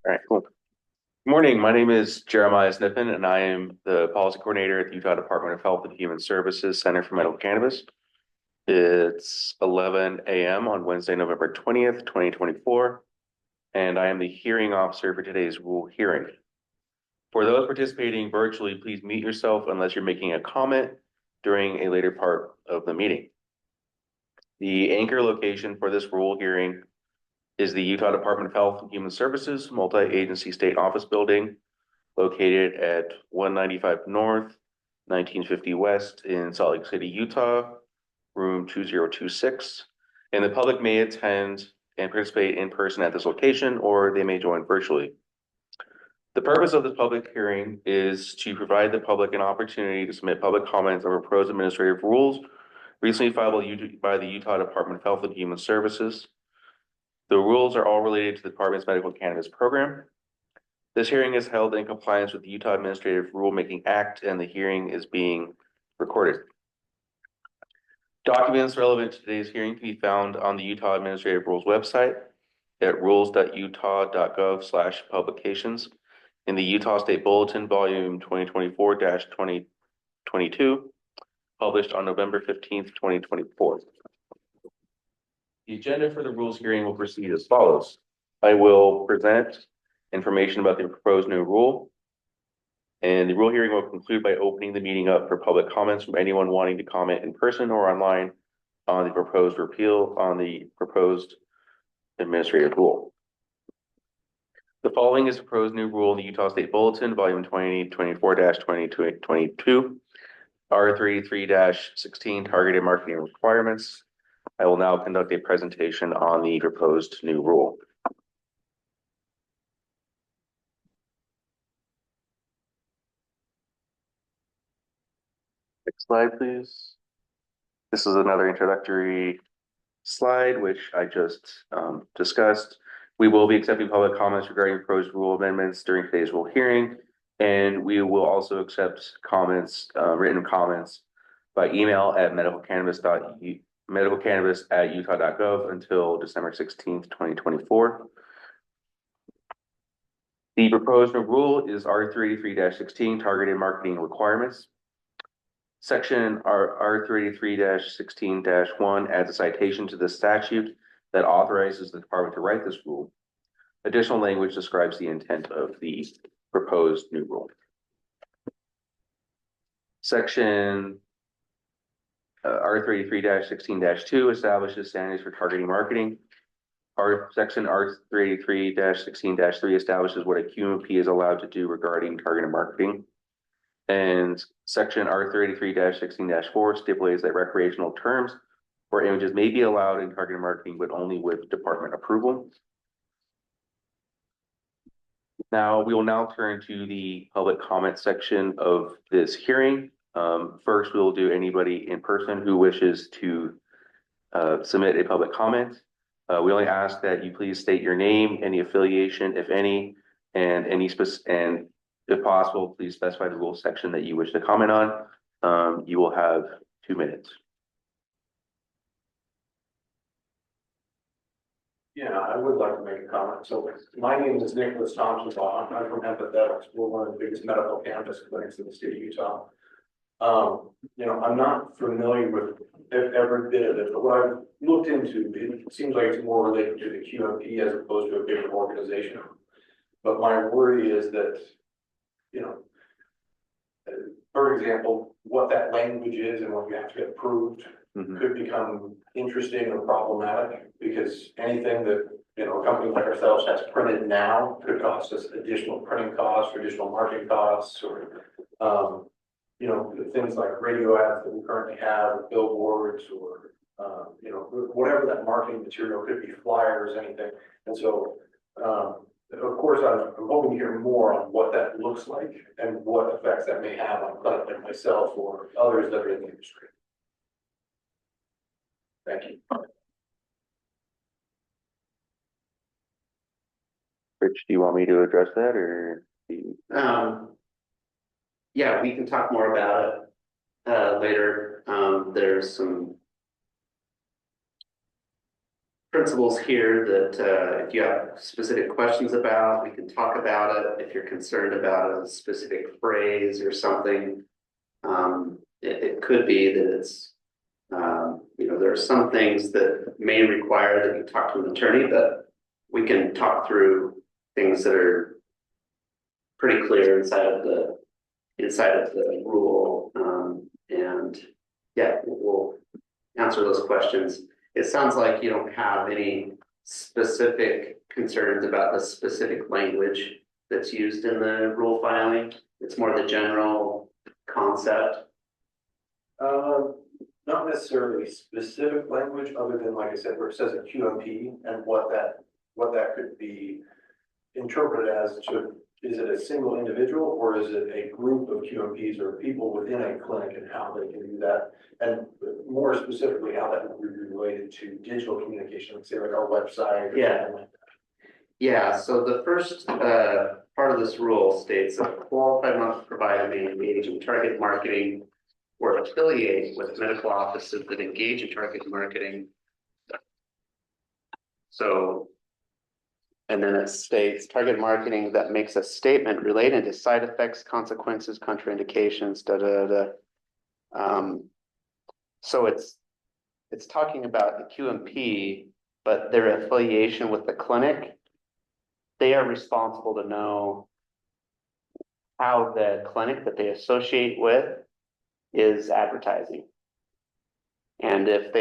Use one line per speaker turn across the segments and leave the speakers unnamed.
All right, cool. Good morning. My name is Jeremiah Sniffen, and I am the policy coordinator at the Utah Department of Health and Human Services Center for Medical Cannabis. It's 11 a.m. on Wednesday, November 20th, 2024, and I am the hearing officer for today's rule hearing. For those participating virtually, please mute yourself unless you're making a comment during a later part of the meeting. The anchor location for this rule hearing is the Utah Department of Health and Human Services Multi-Agency State Office Building located at 195 North, 1950 West in Salt Lake City, Utah, room 2026. And the public may attend and participate in person at this location, or they may join virtually. The purpose of this public hearing is to provide the public an opportunity to submit public comments on proposed administrative rules recently filed by the Utah Department of Health and Human Services. The rules are all related to the department's medical cannabis program. This hearing is held in compliance with the Utah Administrative Rulemaking Act, and the hearing is being recorded. Documents relevant to today's hearing can be found on the Utah Administrative Rules website at rules.utah.gov/publications in the Utah State Bulletin, Volume 2024-2022, published on November 15th, 2024. The agenda for the rules hearing will proceed as follows. I will present information about the proposed new rule, and the rule hearing will conclude by opening the meeting up for public comments from anyone wanting to comment in person or online on the proposed repeal on the proposed administrative rule. The following is proposed new rule in the Utah State Bulletin, Volume 2024-2022, R383-16 Targeted Marketing Requirements. I will now conduct a presentation on the proposed new rule. Next slide, please. This is another introductory slide, which I just discussed. We will be accepting public comments regarding proposed rule amendments during today's rule hearing, and we will also accept comments, written comments by email at medicalcannabis@utah.gov until December 16th, 2024. The proposed new rule is R383-16 Targeted Marketing Requirements. Section R383-16-1 adds a citation to the statute that authorizes the department to write this rule. Additional language describes the intent of the proposed new rule. Section R383-16-2 establishes standards for targeting marketing. Section R383-16-3 establishes what a QMP is allowed to do regarding targeted marketing. And section R383-16-4 stipulates that recreational terms or images may be allowed in targeted marketing, but only with department approval. Now, we will now turn to the public comment section of this hearing. First, we will do anybody in person who wishes to submit a public comment. We only ask that you please state your name, any affiliation, if any, and if possible, please specify the rule section that you wish to comment on. You will have 2 minutes.
Yeah, I would like to make a comment. So my name is Nicholas Thompson. I'm from Empathetics. We're one of the biggest medical cannabis clinics in the state of Utah. I'm not familiar with every bit of it, but what I've looked into, it seems like it's more related to the QMP as opposed to a bigger organization. But my worry is that, for example, what that language is and what you have to get approved could become interesting or problematic, because anything that, a company like ourselves has printed now could cost us additional printing costs or additional marketing costs, or, things like radio ads that we currently have, billboards, or, whatever that marketing material could be, flyers, anything. And so, of course, I'm hoping to hear more on what that looks like and what effects that may have on clients like myself or others that are in the industry. Thank you.
Rich, do you want me to address that, or?
Yeah, we can talk more about it later. There's some principles here that if you have specific questions about, we can talk about it. If you're concerned about a specific phrase or something, it could be that it's, there are some things that may require that you talk to an attorney, but we can talk through things that are pretty clear inside of the rule. And yeah, we'll answer those questions. It sounds like you don't have any specific concerns about the specific language that's used in the rule filing. It's more the general concept.
Not necessarily specific language, other than, like I said, where it says a QMP and what that could be interpreted as to, is it a single individual or is it a group of QMPs or people within a clinic and how they can do that? And more specifically, how that would be related to digital communication, let's say like our website or something like that.
Yeah, so the first part of this rule states that qualified must provide and may engage in target marketing or affiliate with medical offices that engage in target marketing. So, and then it states target marketing that makes a statement related to side effects, consequences, contraindications, so it's talking about the QMP, but their affiliation with the clinic, they are responsible to know how the clinic that they associate with is advertising. And if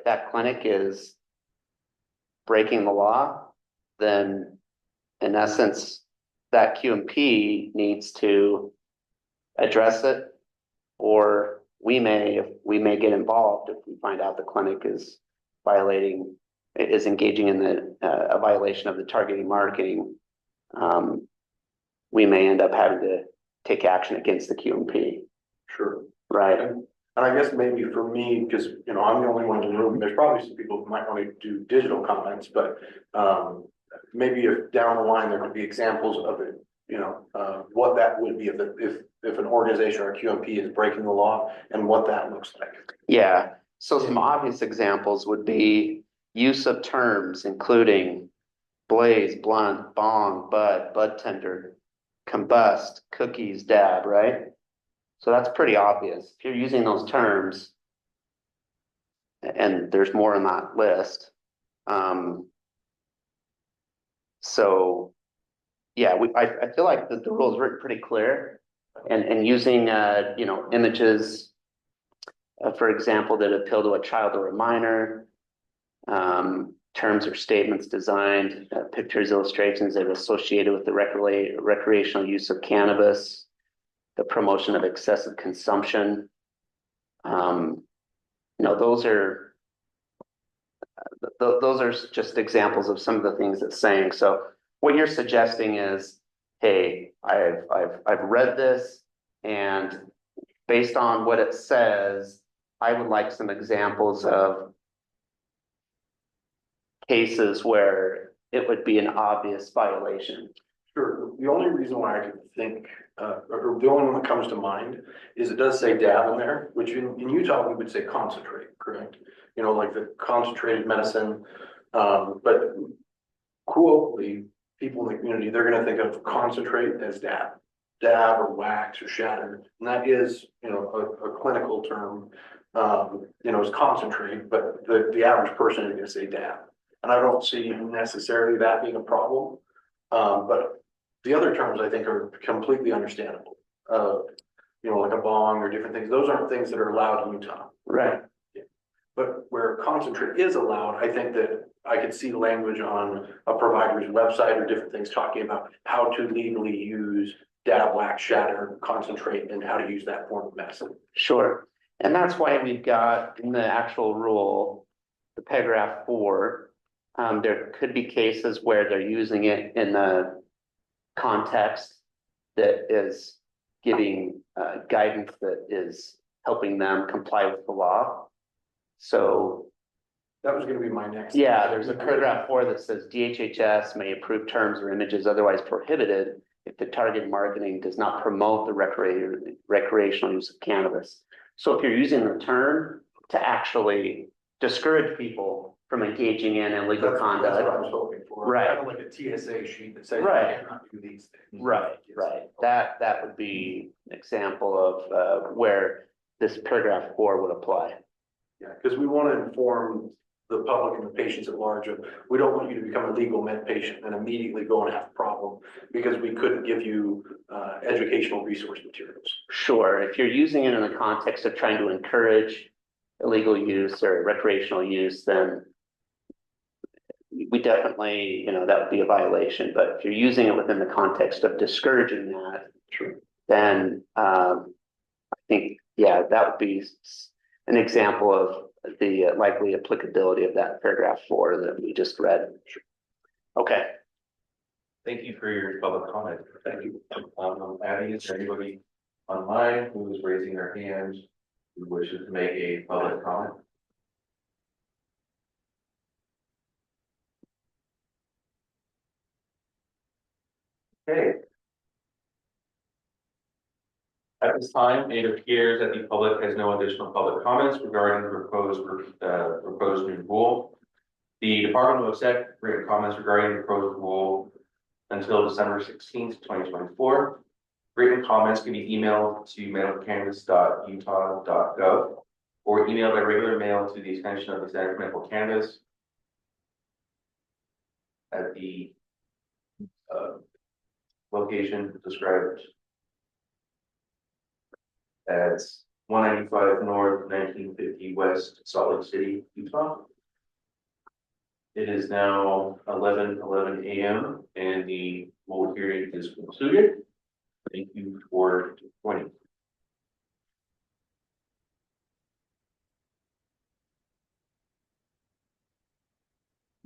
that clinic is breaking the law, then in essence, that QMP needs to address it, or we may get involved if we find out the clinic is engaging in a violation of the targeting marketing. We may end up having to take action against the QMP.
Sure.
Right.
And I guess maybe for me, because, I'm the only one in the room, there's probably some people who might want to do digital comments, but maybe if down the line, there could be examples of it, what that would be if an organization or a QMP is breaking the law and what that looks like. Yeah. So some obvious examples would be use of terms, including blaze, blunt, bong, bud tender, combust, cookies, dab, right? So that's pretty obvious. If you're using those terms, and there's more in that list. So yeah, I feel like the rule is written pretty clear, and using images, for example, that appeal to a child or a minor, terms or statements designed, pictures, illustrations that are associated with the recreational use of cannabis, the promotion of excessive consumption. Those are just examples of some of the things it's saying. So what you're suggesting is, hey, I've read this, and based on what it says, I would like some examples of cases where it would be an obvious violation. Sure. The only reason why I could think, or the only one that comes to mind is it does say dab in there, which in Utah we would say concentrate, correct? Like the concentrated medicine. But colloquially, people in the community, they're going to think of concentrate as dab or wax or shatter. And that is, a clinical term, is concentrate, but the average person is going to say dab. And I don't see necessarily that being a problem. But the other terms I think are completely understandable. Like a bong or different things. Those aren't things that are allowed in Utah.
Right.
Yeah. But where concentrate is allowed, I think that I could see language on a provider's website or different things talking about how to legally use dab, wax, shatter, concentrate, and how to use that form of medicine.
Sure. And that's why we've got in the actual rule, the paragraph 4, there could be cases where they're using it in the context that is giving guidance that is helping them comply with the law. So
that was going to be my next.
Yeah, there's a paragraph 4 that says DHHS may approve terms or images otherwise prohibited if the target marketing does not promote the recreational use of cannabis. So if you're using the term to actually discourage people from engaging in illegal
That's what I
conduct.
was hoping for.
Right.
Kind of like a TSA sheet that says you
Right.
cannot do these things.
Right, right. That would be an example of where this paragraph 4 would apply.
Yeah, because we want to inform the public and the patients at large of, we don't want you to become a legal med patient and immediately go and have a problem because we couldn't give you educational resource materials.
Sure, if you're using it in the context of trying to encourage illegal use or recreational use, then we definitely, that would be a violation. But if you're using it within the context of discouraging that, then I think, yeah, that would be an example of the likely applicability of that paragraph 4 that we just read. Okay.
Thank you for your public comment.
Thank you.
Abby, is there anybody online who is raising their hand who wishes to make a public comment? Okay. At this time, it appears that the public has no additional public comments regarding the proposed new rule. The department will accept written comments regarding the proposed rule until December 16th, 2024. Written comments can be emailed to medicalcannabis.utah.gov or emailed by regular mail to the extension of the Center for Medical Cannabis at the location described as 195 North, 1950 West, Salt Lake City, Utah. It is now 11:11 a.m. and the whole hearing is concluded. Thank you for joining.